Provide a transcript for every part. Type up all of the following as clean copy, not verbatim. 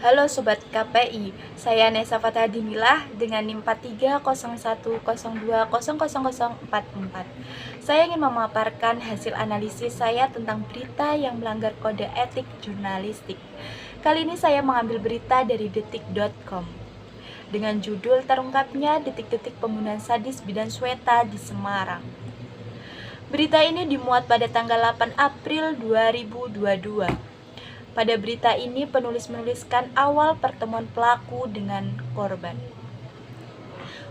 Halo Sobat KPI, saya Nesa Fathadinilah dengan NIM 430102000044. Saya ingin memaparkan hasil analisis saya tentang berita yang melanggar kode etik jurnalistik. Kali ini saya mengambil berita dari detik.com dengan judul terungkapnya detik-detik pembunuhan sadis bidan Sweta di Semarang. Berita ini dimuat pada tanggal 8 April 2022. Pada berita ini penulis menuliskan awal pertemuan pelaku dengan korban.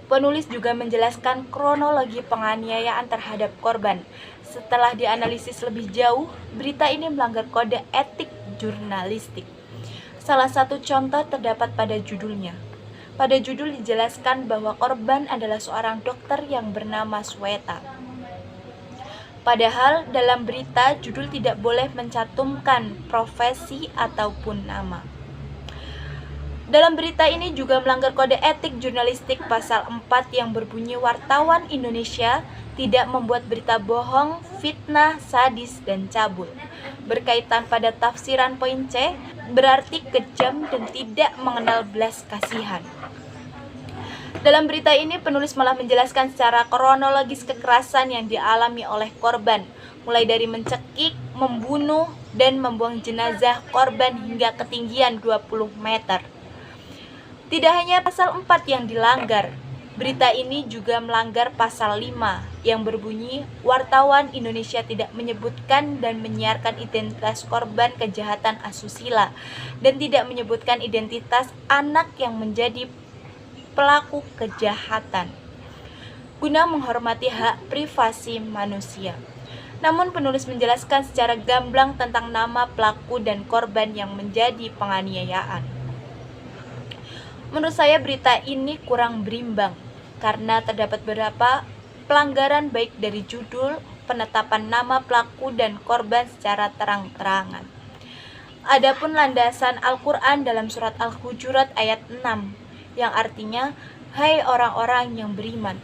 Penulis juga menjelaskan kronologi penganiayaan terhadap korban. Setelah dianalisis lebih jauh, berita ini melanggar kode etik jurnalistik. Salah satu contoh terdapat pada judulnya. Pada judul dijelaskan bahwa korban adalah seorang dokter yang bernama Sweta. Padahal dalam berita judul tidak boleh mencantumkan profesi ataupun nama. Dalam berita ini juga melanggar kode etik jurnalistik pasal 4 yang berbunyi wartawan Indonesia tidak membuat berita bohong, fitnah, sadis, dan cabul. Berkaitan pada tafsiran poin C, berarti kejam dan tidak mengenal belas kasihan. Dalam berita ini penulis malah menjelaskan secara kronologis kekerasan yang dialami oleh korban, mulai dari mencekik, membunuh, dan membuang jenazah korban hingga ketinggian 20 meter. Tidak hanya pasal 4 yang dilanggar, berita ini juga melanggar pasal 5 yang berbunyi wartawan Indonesia tidak menyebutkan dan menyiarkan identitas korban kejahatan asusila dan tidak menyebutkan identitas anak yang menjadi pelaku kejahatan guna menghormati hak privasi manusia. Namun penulis menjelaskan secara gamblang tentang nama pelaku dan korban yang menjadi penganiayaan. Menurut saya berita ini kurang berimbang karena terdapat beberapa pelanggaran baik dari judul, penetapan nama pelaku dan korban secara terang-terangan. Adapun landasan Al-Quran dalam surat Al-Hujurat ayat 6 yang artinya, hai orang-orang yang beriman,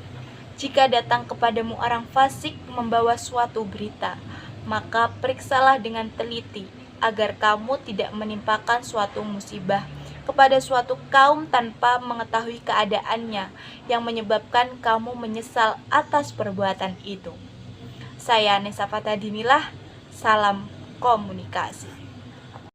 jika datang kepadamu orang fasik membawa suatu berita, maka periksalah dengan teliti, agar kamu tidak menimpakan suatu musibah kepada suatu kaum tanpa mengetahui keadaannya, yang menyebabkan kamu menyesal atas perbuatan itu. Saya Nesa Fathadinilah, salam komunikasi.